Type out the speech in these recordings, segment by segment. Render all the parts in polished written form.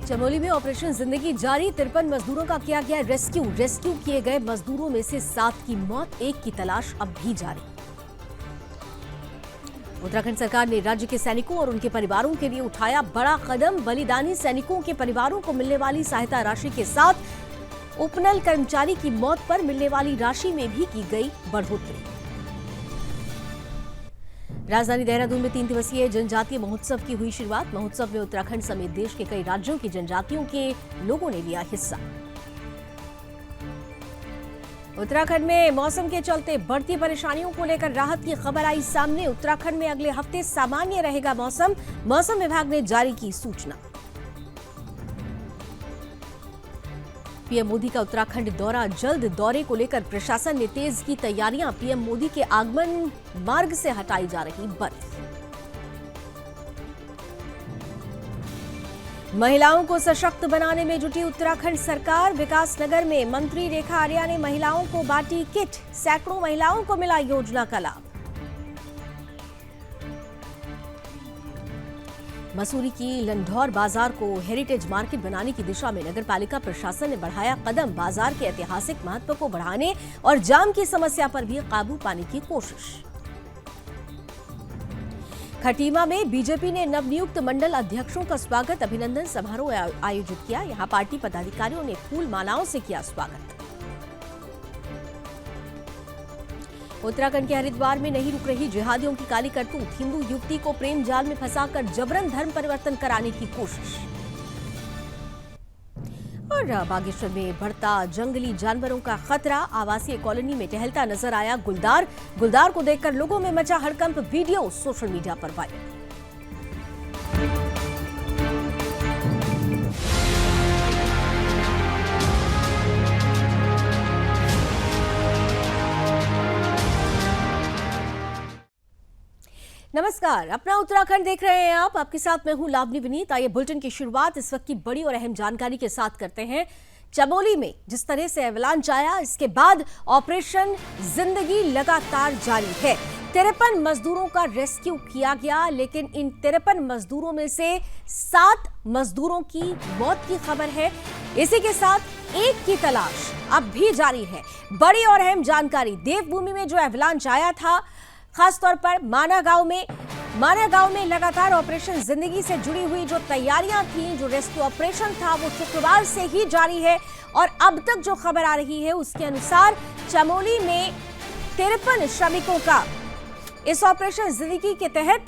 चमोली में ऑपरेशन जिंदगी जारी। 53 मजदूरों का किया गया रेस्क्यू। रेस्क्यू किए गए मजदूरों में से 7 की मौत, 1 की तलाश अब भी जारी। उत्तराखंड सरकार ने राज्य के सैनिकों और उनके परिवारों के लिए उठाया बड़ा कदम। बलिदानी सैनिकों के परिवारों को मिलने वाली सहायता राशि के साथ उपनल कर्मचारी की मौत पर मिलने वाली राशि में भी की गई बढ़ोतरी। राजधानी देहरादून में 3 दिवसीय जनजातीय महोत्सव की हुई शुरुआत। महोत्सव में उत्तराखंड समेत देश के कई राज्यों की जनजातियों के लोगों ने लिया हिस्सा। उत्तराखंड में मौसम के चलते बढ़ती परेशानियों को लेकर राहत की खबर आई सामने। उत्तराखंड में अगले हफ्ते सामान्य रहेगा मौसम। मौसम विभाग ने जारी की सूचना। पीएम मोदी का उत्तराखंड दौरा जल्द। दौरे को लेकर प्रशासन ने तेज की तैयारियां। पीएम मोदी के आगमन मार्ग से हटाई जा रही बर्फ। महिलाओं को सशक्त बनाने में जुटी उत्तराखंड सरकार। विकासनगर में मंत्री रेखा आर्या ने महिलाओं को बांटी किट। सैकड़ों महिलाओं को मिला योजना का लाभ। मसूरी की लंढौर बाजार को हेरिटेज मार्केट बनाने की दिशा में नगरपालिका प्रशासन ने बढ़ाया कदम। बाजार के ऐतिहासिक महत्व को बढ़ाने और जाम की समस्या पर भी काबू पाने की कोशिश। खटीमा में बीजेपी ने नवनियुक्त मंडल अध्यक्षों का स्वागत। अभिनंदन समारोह आयोजित किया। यहां पार्टी पदाधिकारियों ने फूल मालाओं से किया स्वागत। उत्तराखंड के हरिद्वार में नहीं रुक रही जिहादियों की काली करतूत। हिंदू युवती को प्रेम जाल में फंसाकर जबरन धर्म परिवर्तन कराने की कोशिश। और बागेश्वर में बढ़ता जंगली जानवरों का खतरा। आवासीय कॉलोनी में टहलता नजर आया गुलदार। गुलदार को देखकर लोगों में मचा हड़कंप। वीडियो सोशल मीडिया पर वायरल। नमस्कार, अपना उत्तराखंड देख रहे हैं आप। आपके साथ मैं हूं लावनी विनीत। आइए बुलेटिन की शुरुआत इस वक्त की बड़ी और अहम जानकारी के साथ करते हैं। चमोली में जिस तरह से एवलांच आया, इसके बाद ऑपरेशन जिंदगी लगातार जारी है। 53 मजदूरों का रेस्क्यू किया गया, लेकिन इन 53 मजदूरों में से 7 मजदूरों की मौत की खबर है। इसी के साथ 1 की तलाश अब भी जारी है। बड़ी और अहम जानकारी, देवभूमि में जो एवलांच आया था, खासतौर पर माना गांव में लगातार ऑपरेशन जिंदगी से जुड़ी हुई जो तैयारियां थी, जो रेस्क्यू ऑपरेशन था, वो शुक्रवार से ही जारी है। और अब तक जो खबर आ रही है उसके अनुसार चमोली में 53 श्रमिकों का इस ऑपरेशन जिंदगी के तहत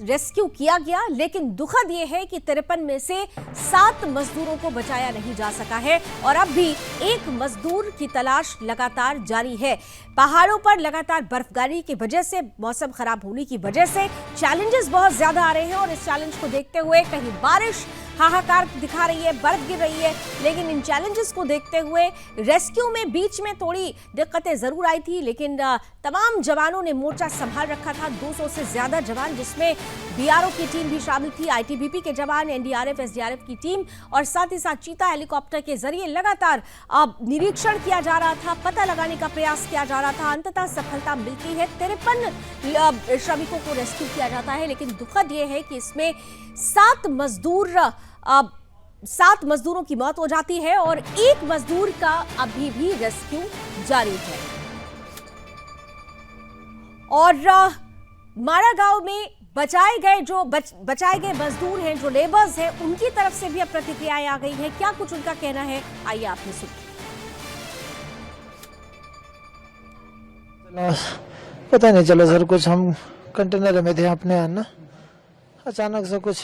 रेस्क्यू किया गया। लेकिन दुखद यह है कि 53 में से 7 मजदूरों को बचाया नहीं जा सका है और अब भी 1 मजदूर की तलाश लगातार जारी है। पहाड़ों पर लगातार बर्फबारी की वजह से, मौसम खराब होने की वजह से चैलेंजेस बहुत ज्यादा आ रहे हैं और इस चैलेंज को देखते हुए कहीं बारिश हाहाकार दिखा रही है, बर्फ गिर रही है, लेकिन इन चैलेंजेस को देखते हुए रेस्क्यू में बीच में थोड़ी दिक्कतें जरूर आई थी, लेकिन तमाम जवानों ने मोर्चा संभाल रखा था। 200 से ज्यादा जवान, जिसमें बीआरओ की टीम भी शामिल थी, आईटीबीपी के जवान, एनडीआरएफ, एसडीआरएफ की टीम और साथ ही साथ चीता हेलीकॉप्टर के जरिए लगातार निरीक्षण किया जा रहा था, पता लगाने का प्रयास किया जा रहा था। अंततः सफलता मिलती है। 53 श्रमिकों को रेस्क्यू किया जाता है, लेकिन दुखद यह है कि इसमें 7 मजदूरों की मौत हो जाती है और 1 मजदूर का अभी भी रेस्क्यू जारी है। और मारा गांव में बचाए गए मजदूर हैं, जो लेबर्स हैं, उनकी तरफ से भी अब प्रतिक्रियाएं आ गई हैं। क्या कुछ उनका कहना है, आइए आपने सुनिए। पता नहीं चला सर, कुछ हम कंटेनर में थे अपने यहाँ ना, अचानक से कुछ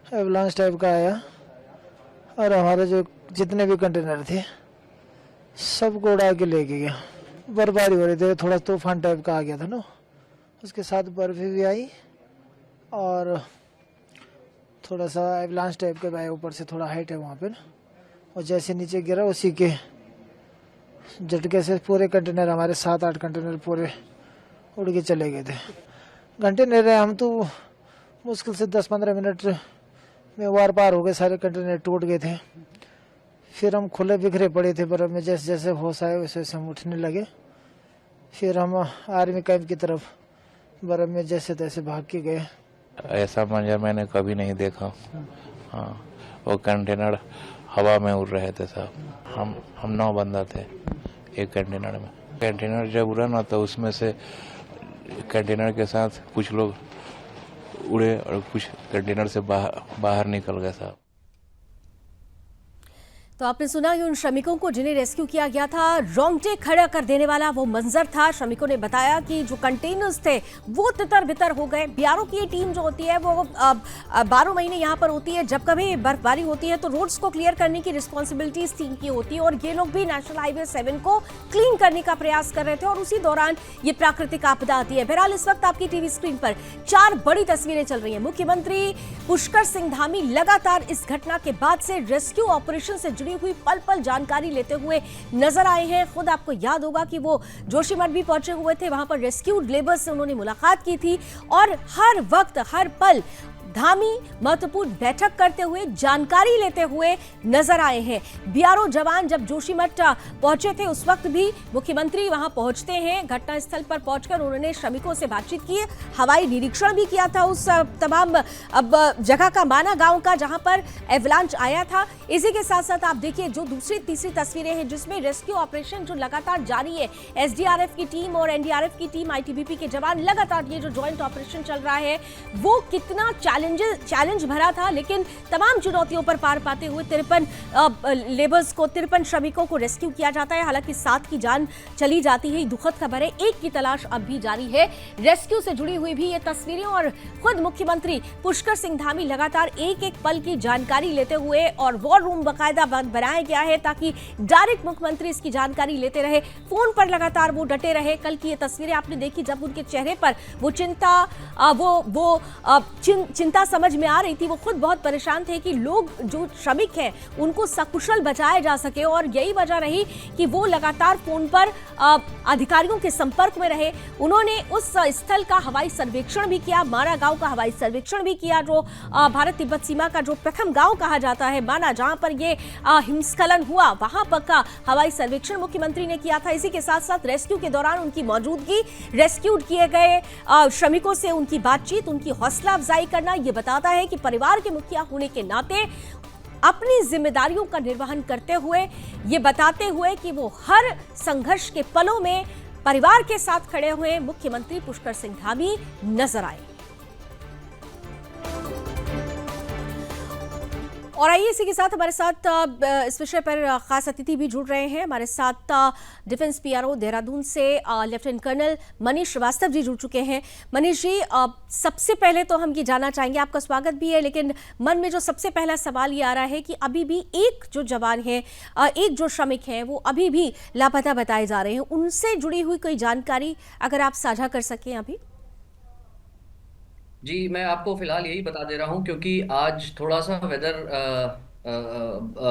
एवलांच टाइप का आया और हमारे जो जितने भी कंटेनर थे सबको उड़ा के लेके गया। बर्फबारी हो रही थी, थोड़ा तूफान टाइप का आ गया था ना, उसके साथ बर्फ भी आई और थोड़ा सा एवलांच टाइप का आया। ऊपर से थोड़ा हाइट है वहाँ पे ना, और जैसे नीचे गिरा उसी के झटके से पूरे कंटेनर, हमारे 7-8 कंटेनर पूरे उड़ के चले गए थे। घंटे नहीं रहे हम तो, मुश्किल से 10-15 मिनट में वार पार हो गए। सारे कंटेनर टूट गए थे। फिर हम खुले बिखरे पड़े थे बर्फ में, जैसे जैसे होश आए वैसे वैसे हम उठने लगे। फिर हम आर्मी कैंप की तरफ बर्फ में जैसे तैसे भाग के गए। ऐसा मंजर मैंने कभी नहीं देखा। हाँ, वो कंटेनर हवा में उड़ रहे थे साहब। हम 9 बंदा थे एक कंटेनर में। कंटेनर जब उड़ा ना तो उसमें से कंटेनर के साथ कुछ लोग उड़े और कुछ कंटेनर से बाहर निकल गए साहब। तो आपने सुना कि उन श्रमिकों को जिन्हें रेस्क्यू किया गया था, रोंगटे खड़ा कर देने वाला वो मंजर था। श्रमिकों ने बताया कि जो कंटेनर्स थे वो तितर बितर हो गए। बीआरओ की ये टीम जो होती है वो 12 महीने यहाँ पर होती है। जब कभी बर्फबारी होती है तो रोड्स को क्लियर करने की रिस्पॉन्सिबिलिटी इस टीम की होती है, और ये लोग भी नेशनल हाईवे 7 को क्लीन करने का प्रयास कर रहे थे, और उसी दौरान ये प्राकृतिक आपदा आती है। बहरहाल इस वक्त आपकी टीवी स्क्रीन पर 4 बड़ी तस्वीरें चल रही हैं। मुख्यमंत्री पुष्कर सिंह धामी लगातार इस घटना के बाद से रेस्क्यू ऑपरेशन से जुड़ी हुई पल पल जानकारी लेते हुए नजर आए हैं। खुद आपको याद होगा कि वो जोशीमठ भी पहुंचे हुए थे, वहां पर रेस्क्यूड लेबर्स से उन्होंने मुलाकात की थी, और हर वक्त हर पल धामी महत्वपूर्ण बैठक करते हुए जानकारी लेते हुए नजर आए हैं। बीआरओ जवान जब जोशीमठ पहुंचे थे उस वक्त भी मुख्यमंत्री वहां पहुंचते हैं। घटनास्थल पर पहुंचकर उन्होंने श्रमिकों से बातचीत की, हवाई निरीक्षण भी किया था उस तमाम जगह का, माना गांव का, जहां पर एवलांच आया था। इसी के साथ साथ आप देखिए जो दूसरी तीसरी तस्वीरें हैं जिसमें रेस्क्यू ऑपरेशन जो लगातार जारी है। एसडीआरएफ की टीम और एनडीआरएफ की टीम, आईटीबीपी के जवान लगातार ये जो ज्वाइंट ऑपरेशन चल रहा है वो कितना चैलेंज भरा था, लेकिन तमाम चुनौतियों पर पार पाते हुए 53 श्रमिकों को रेस्क्यू किया जाता है। हालांकि 7 की जान चली जाती है, दुखद खबर है। 1 की तलाश अब भी जारी है। रेस्क्यू से जुड़ी हुई भी ये तस्वीरें, और खुद मुख्यमंत्री पुष्कर सिंह धामी लगातार एक एक पल की जानकारी लेते हुए, और वॉर रूम बाकायदा बनाया गया है ताकि डायरेक्ट मुख्यमंत्री इसकी जानकारी लेते रहे। फोन पर लगातार वो डटे रहे। कल की ये तस्वीरें आपने देखी जब उनके चेहरे पर वो चिंता समझ में आ रही थी। वो खुद बहुत परेशान थे कि लोग जो श्रमिक हैं उनको सकुशल बचाया जा सके, और यही वजह रही कि वो लगातार फोन पर अधिकारियों के संपर्क में रहे। उन्होंने उस स्थल का हवाई सर्वेक्षण भी किया, माना गांव का हवाई सर्वेक्षण भी किया, जो भारत तिब्बत सीमा का जो प्रथम गांव कहा जाता है माना, जहां पर ये हिमस्खलन हुआ, वहां पर का हवाई सर्वेक्षण मुख्यमंत्री ने किया था। इसी के साथ साथ रेस्क्यू के दौरान उनकी मौजूदगी, रेस्क्यूड किए गए श्रमिकों से उनकी बातचीत, उनकी हौसला अफजाई करना, ये बताता है कि परिवार के मुखिया होने के नाते अपनी जिम्मेदारियों का निर्वहन करते हुए, ये बताते हुए कि वो हर संघर्ष के पलों में परिवार के साथ खड़े हुए मुख्यमंत्री पुष्कर सिंह धामी नजर आए। और आइए इसी के साथ हमारे साथ इस विषय पर खास अतिथि भी जुड़ रहे हैं। हमारे साथ डिफेंस पीआरओ देहरादून से लेफ्टिनेंट कर्नल मनीष श्रीवास्तव जी जुड़ चुके हैं। मनीष जी, सबसे पहले तो हम ये जानना चाहेंगे, आपका स्वागत भी है, लेकिन मन में जो सबसे पहला सवाल ये आ रहा है कि अभी भी एक जो जवान है, एक जो श्रमिक हैं, वो अभी भी लापता बताए जा रहे हैं। उनसे जुड़ी हुई कोई जानकारी अगर आप साझा कर सकें अभी। जी, मैं आपको फिलहाल यही बता दे रहा हूँ क्योंकि आज थोड़ा सा वेदर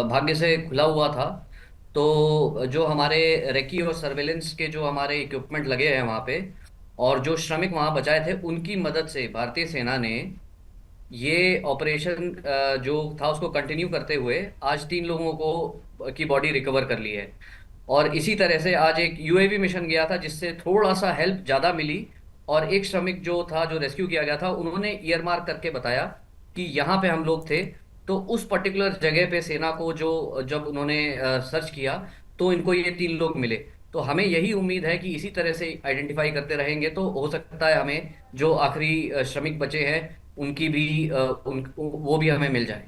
भाग्य से खुला हुआ था, तो जो हमारे रेकी और सर्वेलेंस के जो हमारे इक्विपमेंट लगे हैं वहाँ पे, और जो श्रमिक वहाँ बचाए थे, उनकी मदद से भारतीय सेना ने ये ऑपरेशन जो था उसको कंटिन्यू करते हुए आज 3 लोगों को की बॉडी रिकवर कर ली है। और इसी तरह से आज एक यूएवी मिशन गया था जिससे थोड़ा सा हेल्प ज़्यादा मिली, और एक श्रमिक जो था जो रेस्क्यू किया गया था, उन्होंने ईयर मार्क करके बताया कि यहाँ पे हम लोग थे। तो उस पर्टिकुलर जगह पे सेना को जो जब उन्होंने सर्च किया तो इनको ये 3 लोग मिले। तो हमें यही उम्मीद है कि इसी तरह से आइडेंटिफाई करते रहेंगे तो हो सकता है हमें जो आखिरी श्रमिक बचे हैं उनकी भी वो भी हमें मिल जाए।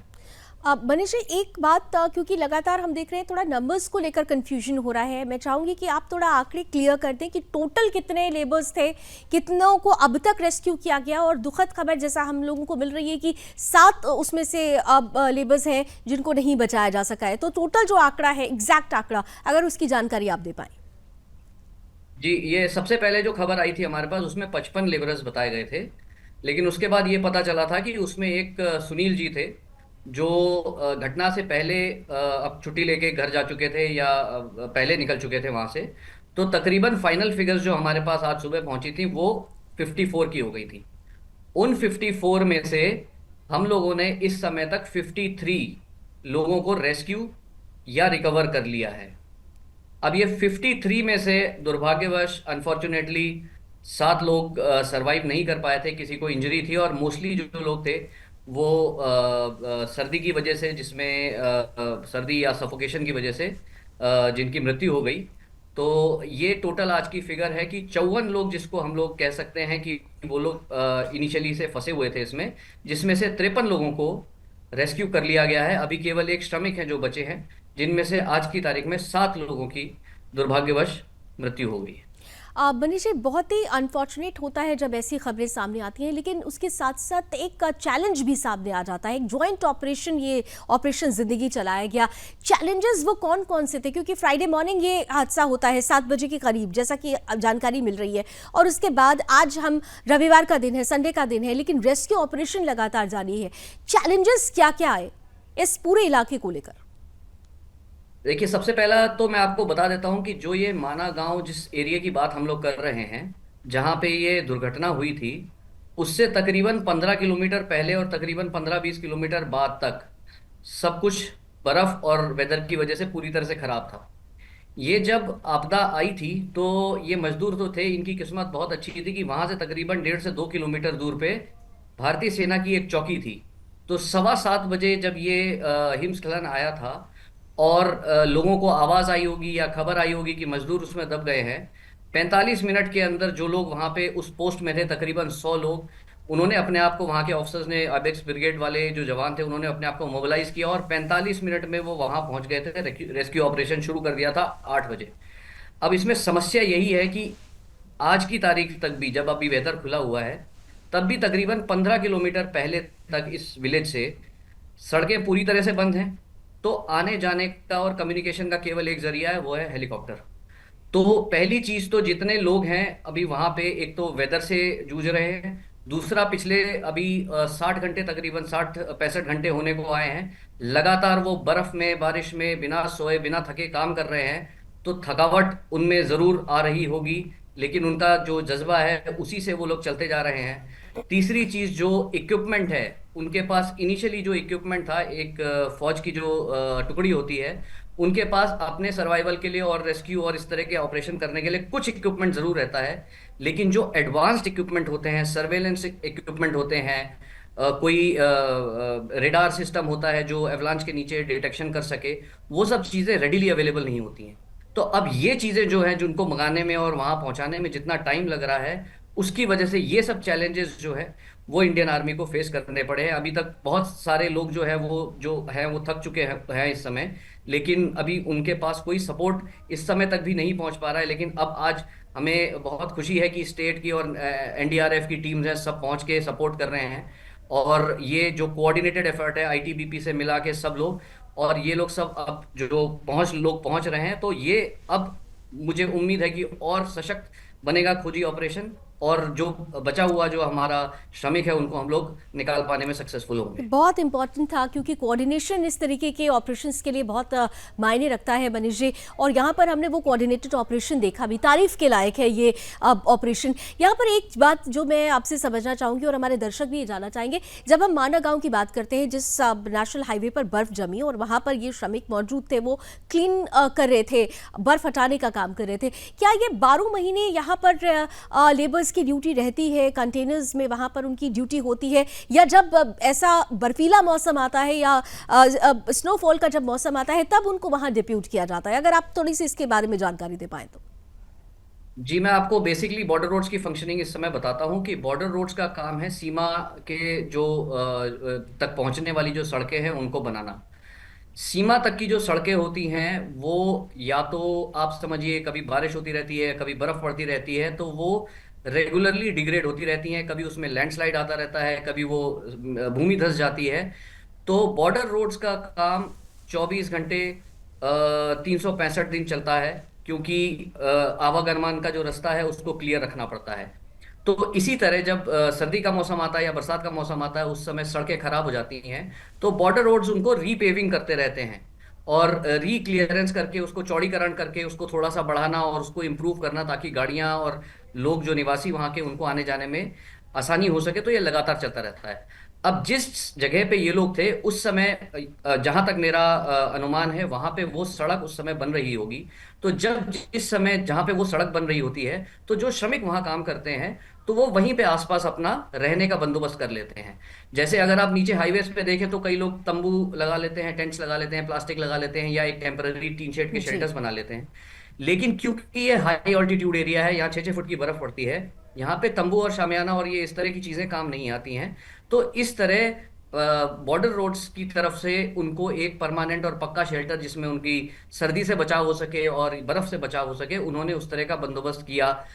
मनीष जी, एक बात, क्योंकि लगातार हम देख रहे हैं थोड़ा नंबर्स को लेकर कंफ्यूजन हो रहा है, मैं चाहूंगी कि आप थोड़ा आंकड़े क्लियर कर दें कि टोटल कितने लेबर्स थे, कितनों को अब तक रेस्क्यू किया गया, और दुखद खबर जैसा हम लोगों को मिल रही है कि 7 उसमें से अब लेबर्स हैं जिनको नहीं बचाया जा सका है। तो टोटल जो आंकड़ा है, एग्जैक्ट आंकड़ा, अगर उसकी जानकारी आप दे पाए। जी, ये सबसे पहले जो खबर आई थी हमारे पास उसमें 55 लेबरर्स बताए गए थे, लेकिन उसके बाद ये पता चला था कि उसमें एक सुनील जी थे जो घटना से पहले अब छुट्टी लेके घर जा चुके थे या पहले निकल चुके थे वहां से। तो तकरीबन फाइनल फिगर्स जो हमारे पास आज सुबह पहुंची थी वो 54 की हो गई थी। उन 54 में से हम लोगों ने इस समय तक 53 लोगों को रेस्क्यू या रिकवर कर लिया है। अब ये 53 में से दुर्भाग्यवश अनफॉर्चुनेटली 7 लोग सरवाइव नहीं कर पाए थे, किसी को इंजरी थी, और मोस्टली जो लोग थे वो सर्दी की वजह से, जिसमें सर्दी या सफोकेशन की वजह से जिनकी मृत्यु हो गई। तो ये टोटल आज की फिगर है कि 54 लोग, जिसको हम लोग कह सकते हैं कि वो लोग इनिशियली से फंसे हुए थे इसमें, जिसमें से 53 लोगों को रेस्क्यू कर लिया गया है। अभी केवल एक श्रमिक है जो बचे हैं, जिनमें से आज की तारीख में 7 लोगों की दुर्भाग्यवश मृत्यु हो गई है। मनीष जी, बहुत ही अनफॉर्चुनेट होता है जब ऐसी खबरें सामने आती हैं, लेकिन उसके साथ साथ एक चैलेंज भी सामने आ जाता है। एक जॉइंट ऑपरेशन, ये ऑपरेशन जिंदगी चलाया गया। चैलेंजेस वो कौन कौन से थे? क्योंकि फ्राइडे मॉर्निंग ये हादसा होता है 7 बजे के करीब, जैसा कि जानकारी मिल रही है, और उसके बाद आज हम रविवार का दिन है, संडे का दिन है, लेकिन रेस्क्यू ऑपरेशन लगातार जारी है। चैलेंजेस क्या क्या आए इस पूरे इलाके को लेकर? देखिए, सबसे पहला तो मैं आपको बता देता हूं कि जो ये माना गांव, जिस एरिया की बात हम लोग कर रहे हैं, जहां पे ये दुर्घटना हुई थी, उससे तकरीबन 15 किलोमीटर पहले और तकरीबन 15-20 किलोमीटर बाद तक सब कुछ बर्फ और वेदर की वजह से पूरी तरह से खराब था। ये जब आपदा आई थी तो ये मजदूर तो थे, इनकी किस्मत बहुत अच्छी थी कि वहां से तकरीबन 1.5 से 2 किलोमीटर दूर पे भारतीय सेना की एक चौकी थी। तो 7:15 बजे जब ये हिमस्खलन आया था और लोगों को आवाज आई होगी या खबर आई होगी कि मजदूर उसमें दब गए हैं, 45 मिनट के अंदर जो लोग वहां पे उस पोस्ट में थे, तकरीबन 100 लोग, उन्होंने अपने आप को, वहां के ऑफिसर्स ने, अपेक्स ब्रिगेड वाले जो जवान थे, उन्होंने अपने आप को मोबिलाइज किया और 45 मिनट में वो वहां पहुंच गए थे। रेस्क्यू ऑपरेशन शुरू कर दिया था 8 बजे। अब इसमें समस्या यही है कि आज की तारीख तक भी, जब अभी वेदर खुला हुआ है, तब भी तकरीबन 15 किलोमीटर पहले तक इस विलेज से सड़कें पूरी तरह से बंद हैं। तो आने जाने का और कम्युनिकेशन का केवल एक जरिया है, वो है हेलीकॉप्टर। तो पहली चीज तो जितने लोग हैं अभी वहां पे, एक तो वेदर से जूझ रहे हैं, दूसरा पिछले अभी 60 घंटे, तकरीबन 60-65 घंटे होने को आए हैं, लगातार वो बर्फ में, बारिश में, बिना सोए बिना थके काम कर रहे हैं। तो थकावट उनमें जरूर आ रही होगी, लेकिन उनका जो जज्बा है उसी से वो लोग चलते जा रहे हैं। तीसरी चीज, जो इक्विपमेंट है उनके पास, इनिशियली जो इक्विपमेंट था, एक फौज की जो टुकड़ी होती है, उनके पास अपने सर्वाइवल के लिए और रेस्क्यू और इस तरह के ऑपरेशन करने के लिए कुछ इक्विपमेंट जरूर रहता है, लेकिन जो एडवांस्ड इक्विपमेंट होते हैं, सर्वेलेंस इक्विपमेंट होते हैं, कोई रेडार सिस्टम होता है जो एवलांच के नीचे डिटेक्शन कर सके, वो सब चीजें रेडीली अवेलेबल नहीं होती हैं। तो अब ये चीजें जो हैं, जिनको मंगाने में और वहां पहुंचाने में जितना टाइम लग रहा है, उसकी वजह से ये सब चैलेंजेस जो है वो इंडियन आर्मी को फेस करने पड़े हैं। अभी तक बहुत सारे लोग जो है वो थक चुके हैं इस समय, लेकिन अभी उनके पास कोई सपोर्ट इस समय तक भी नहीं पहुंच पा रहा है। लेकिन अब आज हमें बहुत खुशी है कि स्टेट की और एनडीआरएफ की टीम्स हैं, सब पहुंच के सपोर्ट कर रहे हैं। और ये जो कोऑर्डिनेटेड एफर्ट है आईटीबीपी से मिला के सब लोग, और ये लोग सब अब जो लोग पहुंच रहे हैं, तो ये अब मुझे उम्मीद है कि और सशक्त बनेगा खोजी ऑपरेशन, और जो बचा हुआ जो हमारा श्रमिक है उनको हम लोग निकाल पाने में सक्सेसफुल होंगे। बहुत इंपॉर्टेंट था, क्योंकि कोऑर्डिनेशन इस तरीके के ऑपरेशंस के लिए बहुत मायने रखता है मनीष जी, और यहाँ पर हमने वो कोऑर्डिनेटेड ऑपरेशन देखा भी, तारीफ के लायक है ये ऑपरेशन। यहाँ पर एक बात जो मैं आपसे समझना चाहूँगी और हमारे दर्शक भी ये जानना चाहेंगे, जब हम माना गाँव की बात करते हैं, जिस नेशनल हाईवे पर बर्फ जमी और वहाँ पर ये श्रमिक मौजूद थे, वो क्लीन कर रहे थे, बर्फ हटाने का काम कर रहे थे, क्या ये 12 महीने यहाँ पर लेबर्स की ड्यूटी रहती है, कंटेनर्स में वहां पर उनकी ड्यूटी होती है, या जब ऐसा बर्फीला मौसम आता है या स्नोफॉल का जब मौसम आता है तब उनको वहां डिप्यूट किया जाता है? अगर आप थोड़ी सी इसके बारे में जानकारी दे पाए तो। जी, मैं आपको बेसिकली बॉर्डर रोड्स की फंक्शनिंग इस समय बताता हूं कि बॉर्डर रोड्स का काम है सीमा के जो तक पहुंचने वाली जो सड़कें हैं उनको बनाना। सीमा तक की जो सड़कें होती हैं वो या तो आप समझिए कभी बारिश होती रहती है, कभी बर्फ पड़ती रहती है, तो वो रेगुलरली डिग्रेड होती रहती हैं, कभी उसमें लैंडस्लाइड आता रहता है, कभी वो भूमि धंस जाती है। तो बॉर्डर रोड्स का काम 24 घंटे 365 दिन चलता है, क्योंकि आवागमन का जो रास्ता है उसको क्लियर रखना पड़ता है। तो इसी तरह जब सर्दी का मौसम आता है या बरसात का मौसम आता है, उस समय सड़कें खराब हो जाती हैं, तो बॉर्डर रोड्स उनको रीपेविंग करते रहते हैं और री क्लियरेंस करके, उसको चौड़ीकरण करके, उसको थोड़ा सा बढ़ाना और उसको इम्प्रूव करना, ताकि गाड़ियां और लोग जो निवासी वहां के, उनको आने जाने में आसानी हो सके। तो ये लगातार चलता रहता है। अब जिस जगह पे ये लोग थे उस समय, जहां तक मेरा अनुमान है, वहां पे वो सड़क उस समय बन रही होगी। तो जब जिस समय जहां पे वो सड़क बन रही होती है, तो जो श्रमिक वहां काम करते हैं, तो वो वहीं पे आसपास अपना रहने का बंदोबस्त कर लेते हैं। जैसे अगर आप नीचे हाईवेज पे देखें तो कई लोग तंबू लगा लेते हैं, टेंट्स लगा लेते हैं, प्लास्टिक लगा लेते हैं, या एक टेम्पररी टीन शेड के जी। शेल्टर्स बना लेते हैं। लेकिन क्योंकि ये हाई ऑल्टीट्यूड एरिया है, यहाँ 6-6 फुट की बर्फ पड़ती है, यहाँ पे तंबू और शामियाना और ये इस तरह की चीजें काम नहीं आती हैं। तो इस तरह बॉर्डर रोड्स की तरफ से उनको एक परमानेंट और पक्का शेल्टर, जिसमें उनकी सर्दी से बचाव हो सके और बर्फ से बचाव हो सके, उन्होंने उस तरह का बंदोबस्त किया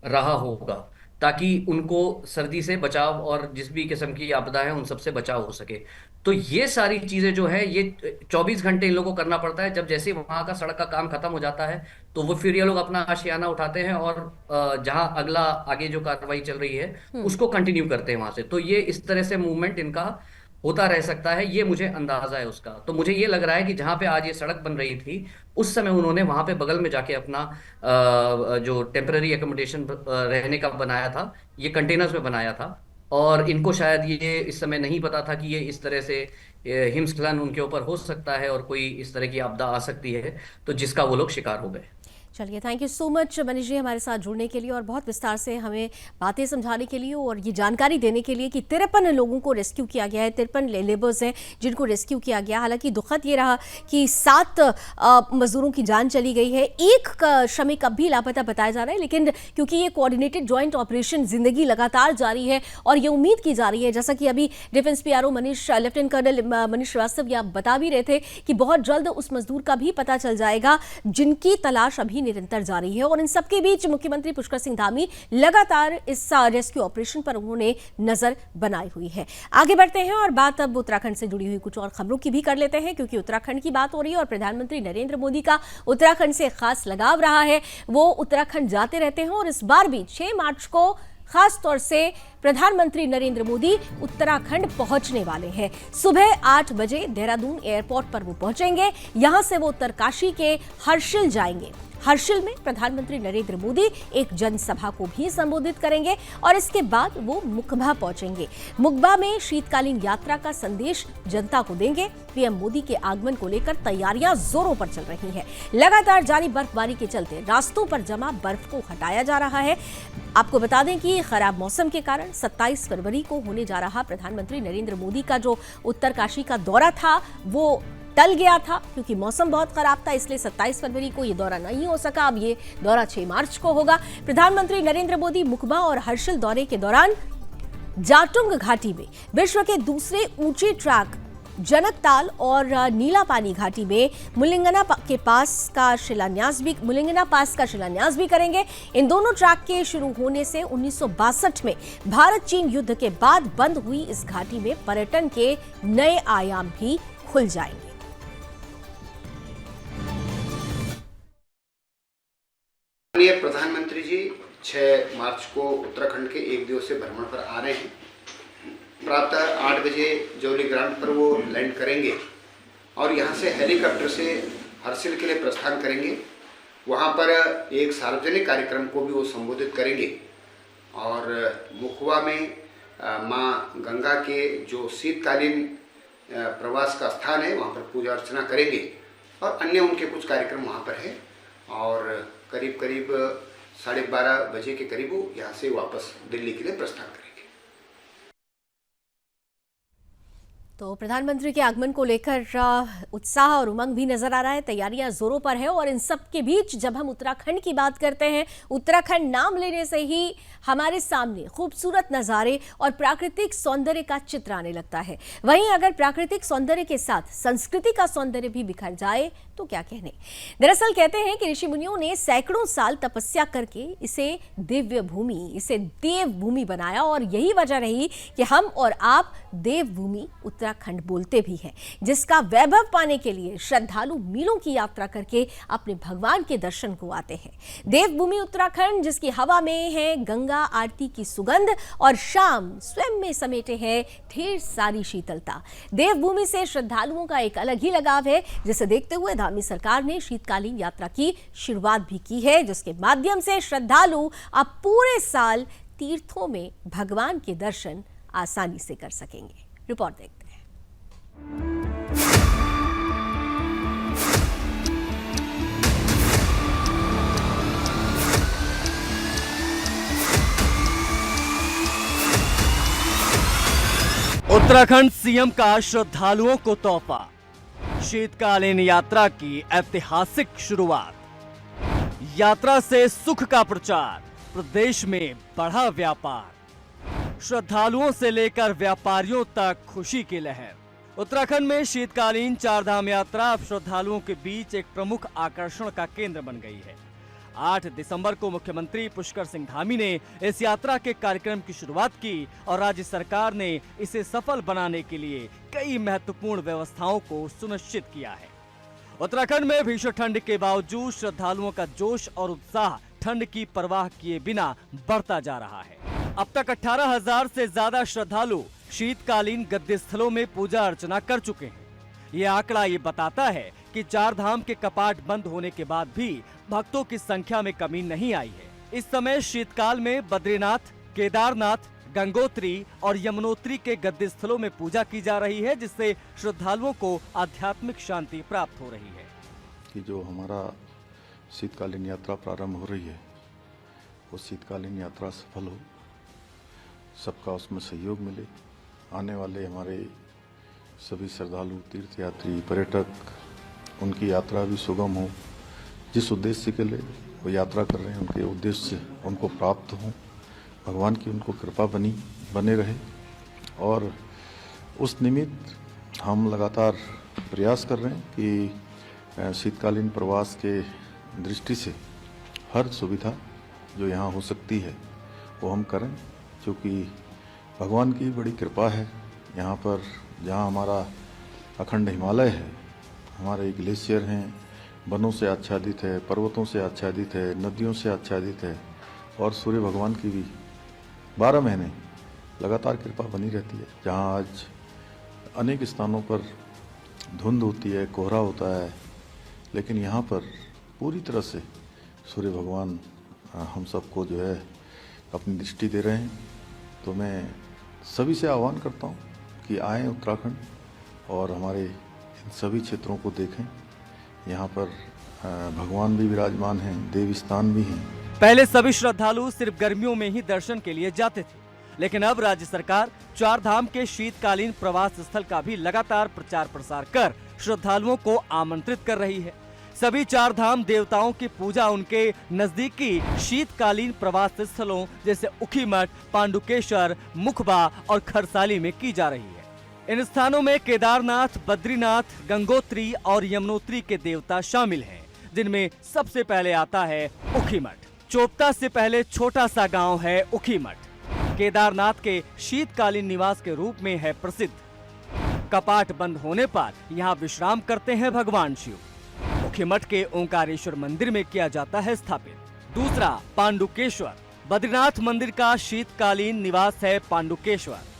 रहा होगा, ताकि उनको सर्दी से बचाव और जिस भी किस्म की आपदा है उन सब से बचाव हो सके। तो ये सारी चीजें जो है ये 24 घंटे इन लोगों को करना पड़ता है। जब जैसे वहां का सड़क का काम खत्म हो जाता है तो वो फिर ये लोग अपना आशियाना उठाते हैं और जहां अगला आगे जो कार्रवाई चल रही है उसको कंटिन्यू करते हैं वहां से। तो ये इस तरह से मूवमेंट इनका होता रह सकता है, ये मुझे अंदाजा है उसका। तो मुझे ये लग रहा है कि जहां पे आज ये सड़क बन रही थी उस समय उन्होंने वहां पे बगल में जाके अपना जो टेम्पररी एकोमोडेशन रहने का बनाया था, ये कंटेनर्स में बनाया था। और इनको शायद ये इस समय नहीं पता था कि ये इस तरह से हिमस्खलन उनके ऊपर हो सकता है और कोई इस तरह की आपदा आ सकती है, तो जिसका वो लोग शिकार हो गए। चलिए, thank you so much Manish ji हमारे साथ जुड़ने के लिए और बहुत विस्तार से हमें बातें समझाने के लिए और ये जानकारी देने के लिए कि 53 लोगों को रेस्क्यू किया गया है, 53 लेबर्स हैं जिनको रेस्क्यू किया गया। हालांकि दुखद ये रहा कि 7 मजदूरों की जान चली गई है, एक श्रमिक अब भी लापता बताया जा रहा है। लेकिन क्योंकि ये कोऑर्डिनेटेड जॉइंट ऑपरेशन जिंदगी लगातार जारी है और ये उम्मीद की जा रही है, जैसा कि अभी defence PRO lieutenant colonel Manish Shrivastava ये बता भी रहे थे कि बहुत जल्द उस मजदूर का भी पता चल जाएगा जिनकी तलाश अभी निरंतर जारी है। और इन सबके बीच मुख्यमंत्री पुष्कर सिंह धामी लगातार इस रेस्क्यू ऑपरेशन पर उन्होंने नजर बनाई हुई है। आगे बढ़ते हैं और बात अब उत्तराखंड से जुड़ी हुई कुछ और खबरों की भी कर लेते हैं, क्योंकि उत्तराखंड की बात हो रही है और प्रधानमंत्री नरेंद्र मोदी का उत्तराखंड से खास लगाव रहा है। वो उत्तराखंड जाते रहते हैं और इस बार भी 6 मार्च को खास तौर से प्रधानमंत्री नरेंद्र मोदी उत्तराखंड पहुंचने वाले हैं। सुबह 8 बजे देहरादून एयरपोर्ट पर वो पहुंचेंगे। यहां से वो उत्तरकाशी के हर्षिल जाएंगे। हर्षिल में प्रधानमंत्री नरेंद्र मोदी एक जनसभा को भी संबोधित करेंगे और इसके बाद वो मुकबा पहुंचेंगे। मुकबा में शीतकालीन यात्रा का संदेश जनता को देंगे। पीएम मोदी के आगमन को लेकर तैयारियां जोरों पर चल रही हैं। लगातार जारी बर्फबारी के चलते रास्तों पर जमा बर्फ को हटाया जा रहा है। आपको बता दें कि खराब मौसम के कारण 27 फरवरी को होने जा रहा प्रधानमंत्री नरेंद्र मोदी का जो उत्तरकाशी का दौरा था वो टल गया था, क्योंकि मौसम बहुत खराब था, इसलिए 27 फरवरी को ये दौरा नहीं हो सका। अब ये दौरा 6 मार्च को होगा। प्रधानमंत्री नरेंद्र मोदी मुकबा और हर्षिल दौरे के दौरान जाटुंग घाटी में विश्व के दूसरे ऊंचे ट्रैक जनकताल और नीला पानी घाटी में मुलिंगना पास का शिलान्यास भी करेंगे। इन दोनों ट्रैक के शुरू होने से 1962 में भारत चीन युद्ध के बाद बंद हुई इस घाटी में पर्यटन के नए आयाम भी खुल जाएंगे। माननीय प्रधानमंत्री जी 6 मार्च को उत्तराखंड के 1 दिवसीय भ्रमण पर आ रहे हैं। प्रातः 8 बजे जौली ग्राउंड पर वो लैंड करेंगे और यहाँ से हेलीकॉप्टर से हर्षिल के लिए प्रस्थान करेंगे। वहाँ पर एक सार्वजनिक कार्यक्रम को भी वो संबोधित करेंगे और मुखबा में माँ गंगा के जो शीतकालीन प्रवास का स्थान है वहाँ पर पूजा अर्चना करेंगे और अन्य उनके कुछ कार्यक्रम वहाँ पर है। और करीब 12:30 बजे के करीब वो यहाँ से वापस दिल्ली के लिए प्रस्थान करेंगे। तो प्रधानमंत्री के आगमन को लेकर उत्साह और उमंग भी नजर आ रहा है। तैयारियां जोरों पर है और इन सब के बीच जब हम उत्तराखंड की बात करते हैं, उत्तराखंड नाम लेने से ही हमारे सामने खूबसूरत नज़ारे और प्राकृतिक सौंदर्य का चित्र आने लगता है। वहीं अगर प्राकृतिक सौंदर्य के साथ संस्कृति का सौंदर्य भी बिखर जाए तो क्या कहने। दरअसल कहते हैं कि ऋषि मुनियों ने सैकड़ों साल तपस्या करके इसे दिव्य भूमि, इसे देव भूमि बनाया और यही वजह रही कि हम और आप देव भूमि उत्तराखंड बोलते भी हैं, जिसका वैभव पाने के लिए श्रद्धालु मीलों की यात्रा करके अपने भगवान के दर्शन को आते हैं। देवभूमि उत्तराखंड, जिसकी हवा में है गंगा आरती की सुगंध और शाम स्वयं में समेटे है ढेर सारी शीतलता। देवभूमि से श्रद्धालुओं का एक अलग ही लगाव है, जिसे देखते हुए धामी सरकार ने शीतकालीन यात्रा की शुरुआत भी की है, जिसके माध्यम से श्रद्धालु अब पूरे साल तीर्थों में भगवान के दर्शन आसानी से कर सकेंगे। रिपोर्ट देखते हैं। उत्तराखंड सीएम का श्रद्धालुओं को तोहफा, शीतकालीन यात्रा की ऐतिहासिक शुरुआत। यात्रा से सुख का प्रचार, प्रदेश में बढ़ा व्यापार, श्रद्धालुओं से लेकर व्यापारियों तक खुशी की लहर। उत्तराखंड में शीतकालीन चारधाम यात्रा अब श्रद्धालुओं के बीच एक प्रमुख आकर्षण का केंद्र बन गई है। 8 दिसंबर को मुख्यमंत्री पुष्कर सिंह धामी ने इस यात्रा के कार्यक्रम की शुरुआत की और राज्य सरकार ने इसे सफल बनाने के लिए कई महत्वपूर्ण व्यवस्थाओं को सुनिश्चित किया है। उत्तराखंड में भीषण ठंड के बावजूद श्रद्धालुओं का जोश और उत्साह ठंड की परवाह किए बिना बढ़ता जा रहा है। अब तक 18,000 से ज्यादा श्रद्धालु शीतकालीन गद्दी स्थलों में पूजा अर्चना कर चुके हैं। ये आंकड़ा ये बताता है कि चार धाम के कपाट बंद होने के बाद भी भक्तों की संख्या में कमी नहीं आई है। इस समय शीतकाल में बद्रीनाथ, केदारनाथ, गंगोत्री और यमुनोत्री के गद्दी स्थलों में पूजा की जा रही है, जिससे श्रद्धालुओं को आध्यात्मिक शांति प्राप्त हो रही है। कि जो हमारा शीतकालीन यात्रा प्रारंभ हो रही है, वो शीतकालीन यात्रा सफल हो, सबका उसमें सहयोग मिले। आने वाले हमारे सभी श्रद्धालु, तीर्थयात्री, पर्यटक, उनकी यात्रा भी सुगम हो। जिस उद्देश्य के लिए वो यात्रा कर रहे हैं, उनके उद्देश्य उनको प्राप्त हों, भगवान की उनको कृपा बने रहे। और उस निमित्त हम लगातार प्रयास कर रहे हैं कि शीतकालीन प्रवास के दृष्टि से हर सुविधा जो यहाँ हो सकती है वो हम करें, क्योंकि भगवान की बड़ी कृपा है। यहाँ पर जहाँ हमारा अखंड हिमालय है, हमारे ग्लेशियर हैं, वनों से आच्छादित है, पर्वतों से आच्छादित है, नदियों से आच्छादित है, और सूर्य भगवान की भी 12 महीने लगातार कृपा बनी रहती है। जहाँ आज अनेक स्थानों पर धुंध होती है, कोहरा होता है, लेकिन यहाँ पर पूरी तरह से सूर्य भगवान हम सबको जो है अपनी दृष्टि दे रहे हैं। तो मैं सभी से आह्वान करता हूँ कि आएँ उत्तराखंड और हमारे इन सभी क्षेत्रों को देखें। यहाँ पर भगवान भी विराजमान हैं, देव स्थान भी हैं। पहले सभी श्रद्धालु सिर्फ गर्मियों में ही दर्शन के लिए जाते थे, लेकिन अब राज्य सरकार चार धाम के शीतकालीन प्रवास स्थल का भी लगातार प्रचार प्रसार कर श्रद्धालुओं को आमंत्रित कर रही है। सभी चार धाम देवताओं की पूजा उनके नजदीकी शीतकालीन प्रवास स्थलों जैसे ऊखीमठ, पांडुकेश्वर, मुखबा और खरसाली में की जा रही है। इन स्थानों में केदारनाथ, बद्रीनाथ, गंगोत्री और यमुनोत्री के देवता शामिल हैं, जिनमें सबसे पहले आता है ऊखीमठ। चोपता से पहले छोटा सा गांव है ऊखीमठ। केदारनाथ के शीतकालीन निवास के रूप में है प्रसिद्ध। कपाट बंद होने पर यहाँ विश्राम करते हैं भगवान शिव। ऊखीमठ के ओंकारेश्वर मंदिर में किया जाता है स्थापित। दूसरा पांडुकेश्वर, बद्रीनाथ मंदिर का शीतकालीन निवास है पांडुकेश्वर।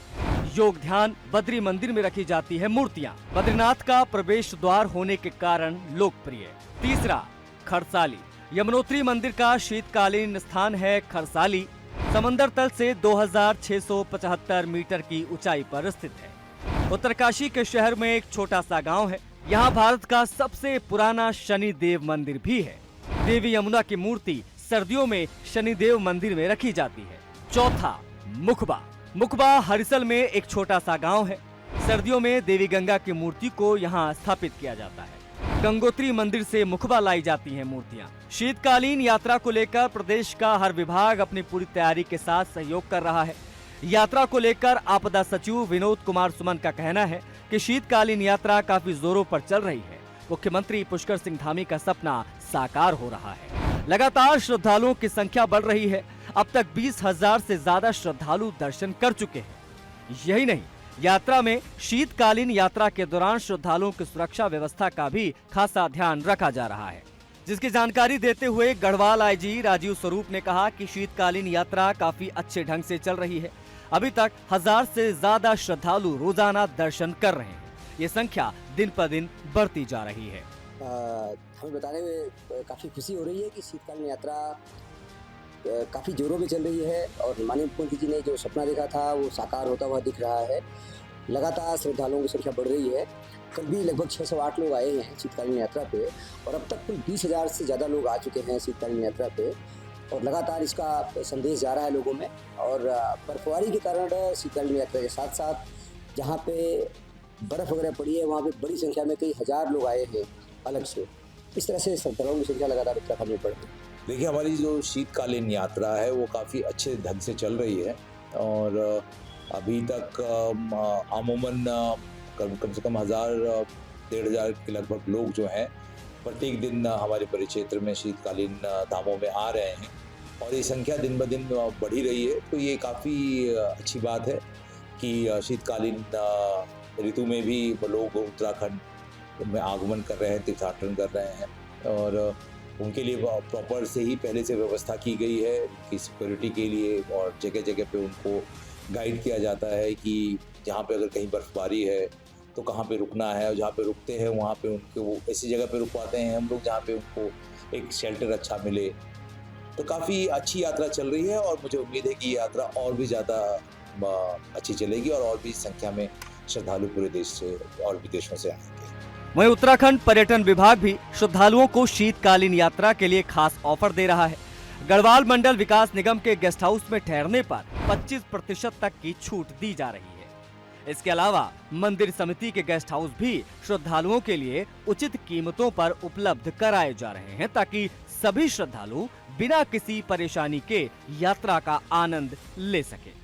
योग ध्यान बद्री मंदिर में रखी जाती है मूर्तियां, बद्रीनाथ का प्रवेश द्वार होने के कारण लोकप्रिय। तीसरा खरसाली, यमुनोत्री मंदिर का शीतकालीन स्थान है खरसाली। समंदर तल से 2675 मीटर की ऊंचाई पर स्थित है। उत्तरकाशी के शहर में एक छोटा सा गांव है। यहाँ भारत का सबसे पुराना शनिदेव मंदिर भी है। देवी यमुना की मूर्ति सर्दियों में शनिदेव मंदिर में रखी जाती है। चौथा मुखबा, मुखबा हरिसल में एक छोटा सा गांव है। सर्दियों में देवी गंगा की मूर्ति को यहाँ स्थापित किया जाता है। गंगोत्री मंदिर से मुखबा लाई जाती हैं मूर्तियां। शीतकालीन यात्रा को लेकर प्रदेश का हर विभाग अपनी पूरी तैयारी के साथ सहयोग कर रहा है। यात्रा को लेकर आपदा सचिव विनोद कुमार सुमन का कहना है कि शीतकालीन यात्रा काफी जोरों पर चल रही है। मुख्यमंत्री पुष्कर सिंह धामी का सपना साकार हो रहा है। लगातार श्रद्धालुओं की संख्या बढ़ रही है। अब तक 20,000 से ज्यादा श्रद्धालु दर्शन कर चुके हैं। यही नहीं, यात्रा में शीतकालीन यात्रा के दौरान श्रद्धालुओं की सुरक्षा व्यवस्था का भी खासा ध्यान रखा जा रहा है, जिसकी जानकारी देते हुए गढ़वाल आईजी राजीव स्वरूप ने कहा कि शीतकालीन यात्रा काफी अच्छे ढंग से चल रही है। अभी तक 1000 से ज्यादा श्रद्धालु रोजाना दर्शन कर रहे हैं। ये संख्या दिन पर दिन बढ़ती जा रही है। हमें बताने में काफ़ी खुशी हो रही है कि शीतकालीन यात्रा काफ़ी जोरों में चल रही है और माननीय मुख्यमंत्री जी ने जो सपना देखा था वो साकार होता हुआ दिख रहा है। लगातार श्रद्धालुओं की संख्या बढ़ रही है। कल भी लगभग 608 लोग आए हैं शीतकालीन यात्रा पे और अब तक कुल 20,000 से ज़्यादा लोग आ चुके हैं शीतकालीन यात्रा पे और लगातार इसका संदेश जा रहा है लोगों में। और बर्फबारी के कारण शीतकालीन यात्रा के साथ साथ जहाँ पे बर्फ़ वगैरह पड़ी है, वहाँ पे बड़ी संख्या में कई हज़ार लोग आए हैं अलग से। इस तरह से श्रद्धालुओं की संख्या लगातार उत्तराखंड में बढ़ रही है। देखिए, हमारी जो शीतकालीन यात्रा है वो काफ़ी अच्छे ढंग से चल रही है और अभी तक अमूमन कम से कम 1000-1500 के लगभग लोग जो हैं प्रत्येक दिन हमारे परिक्षेत्र में शीतकालीन धामों में आ रहे हैं और ये संख्या दिन ब दिन बढ़ ही रही है। तो ये काफ़ी अच्छी बात है कि शीतकालीन ऋतु में भी लोग उत्तराखंड में आगमन कर रहे हैं, तीर्थाटन कर रहे हैं और उनके लिए प्रॉपर से ही पहले से व्यवस्था की गई है कि सिक्योरिटी के लिए और जगह जगह पे उनको गाइड किया जाता है कि जहाँ पे अगर कहीं बर्फबारी है तो कहाँ पे रुकना है और जहाँ पे रुकते हैं वहाँ पे उनको वो ऐसी जगह पे रुकवाते हैं हम लोग जहाँ पे उनको एक शेल्टर अच्छा मिले। तो काफ़ी अच्छी यात्रा चल रही है और मुझे उम्मीद है कि ये यात्रा और भी ज़्यादा अच्छी चलेगी और भी संख्या में श्रद्धालु पूरे देश से और विदेशों से आएंगे। वहीं उत्तराखंड पर्यटन विभाग भी श्रद्धालुओं को शीतकालीन यात्रा के लिए खास ऑफर दे रहा है। गढ़वाल मंडल विकास निगम के गेस्ट हाउस में ठहरने पर 25% तक की छूट दी जा रही है। इसके अलावा मंदिर समिति के गेस्ट हाउस भी श्रद्धालुओं के लिए उचित कीमतों पर उपलब्ध कराए जा रहे हैं ताकि सभी श्रद्धालु बिना किसी परेशानी के यात्रा का आनंद ले सके।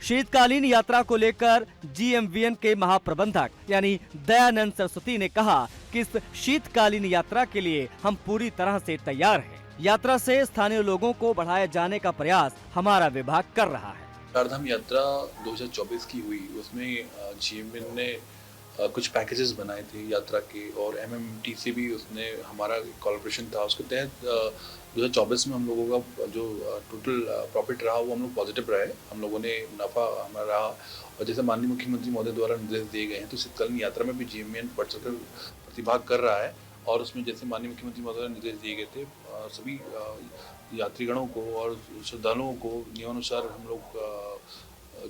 शीतकालीन यात्रा को लेकर GMVN के महाप्रबंधक यानी दयानंद सरस्वती ने कहा कि इस शीतकालीन यात्रा के लिए हम पूरी तरह से तैयार हैं। यात्रा से स्थानीय लोगों को बढ़ाए जाने का प्रयास हमारा विभाग कर रहा है। चारधाम यात्रा 2024 की हुई, उसमें GMVN ने कुछ पैकेजेस बनाए थे यात्रा के और MMT से भी उसने हमारा कोलैबोरेशन था। उसके तहत 2024 में हम लोगों का जो टोटल प्रॉफिट रहा वो हम लोग पॉजिटिव रहे, हम लोगों ने मुनाफा हमारा रहा। और जैसे माननीय मुख्यमंत्री महोदय द्वारा निर्देश दिए गए हैं तो शीतकालीन यात्रा में भी GMVN बढ़-चढ़कर प्रतिभाग कर रहा है और उसमें जैसे माननीय मुख्यमंत्री महोदय द्वारा निर्देश दिए गए थे सभी यात्रीगणों को और श्रद्धालुओं को नियमानुसार हम लोग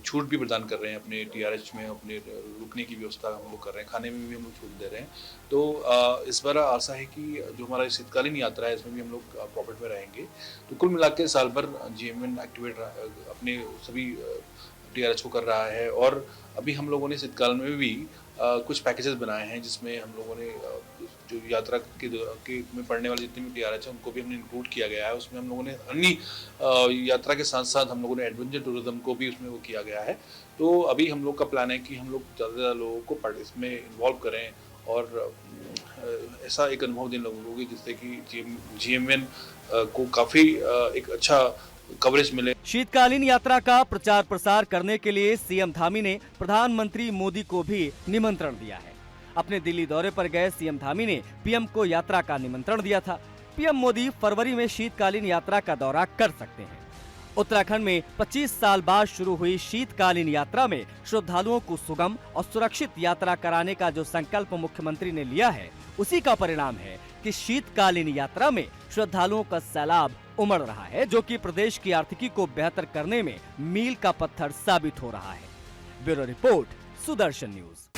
छूट भी प्रदान कर रहे हैं। अपने TRH में अपने रुकने की व्यवस्था हम लोग कर रहे हैं, खाने में भी हम लोग छूट दे रहे हैं। तो इस बार आशा है कि जो हमारा शीतकालीन यात्रा है इसमें भी हम लोग प्रॉफिट में रहेंगे। तो कुल मिला के साल भर GMVN एक्टिवेट अपने सभी TRH को कर रहा है और अभी हम लोगों ने शीतकाल में भी कुछ पैकेजेस बनाए हैं जिसमें हम लोगों ने जो यात्रा के में पड़ने वाले जितने भी TRH हैं उनको भी हमने इंक्लूड किया गया है। उसमें हम लोगों ने अन्य यात्रा के साथ साथ हम लोगों ने एडवेंचर टूरिज्म को भी उसमें वो किया गया है। तो अभी हम लोग का प्लान है कि हम लोग ज़्यादा से ज़्यादा लोगों को इसमें इन्वॉल्व करें और ऐसा एक अनुभव देने लोगों को जिससे कि GMVN को काफ़ी एक अच्छा कवरेज मिले। शीतकालीन यात्रा का प्रचार प्रसार करने के लिए CM धामी ने प्रधानमंत्री मोदी को भी निमंत्रण दिया है। अपने दिल्ली दौरे पर गए CM धामी ने PM को यात्रा का निमंत्रण दिया था। PM मोदी फरवरी में शीतकालीन यात्रा का दौरा कर सकते हैं। उत्तराखंड में 25 साल बाद शुरू हुई शीतकालीन यात्रा में श्रद्धालुओं को सुगम और सुरक्षित यात्रा कराने का जो संकल्प मुख्यमंत्री ने लिया है उसी का परिणाम है कि शीतकालीन यात्रा में श्रद्धालुओं का सैलाब उमड़ रहा है, जो कि प्रदेश की आर्थिकी को बेहतर करने में मील का पत्थर साबित हो रहा है। Bureau report, Sudarshan news.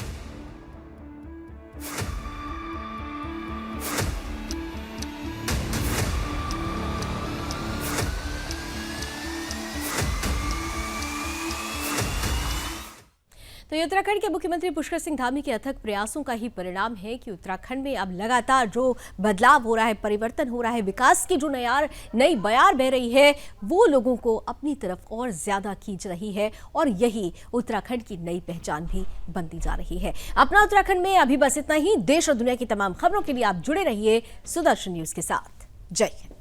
तो ये उत्तराखंड के मुख्यमंत्री पुष्कर सिंह धामी के अथक प्रयासों का ही परिणाम है कि उत्तराखंड में अब लगातार जो बदलाव हो रहा है, परिवर्तन हो रहा है, विकास की जो नई बयार बह रही है वो लोगों को अपनी तरफ और ज्यादा खींच रही है और यही उत्तराखंड की नई पहचान भी बनती जा रही है। अपना उत्तराखंड में अभी बस इतना ही। देश और दुनिया की तमाम खबरों के लिए आप जुड़े रहिए सुदर्शन न्यूज के साथ। जय हिंद।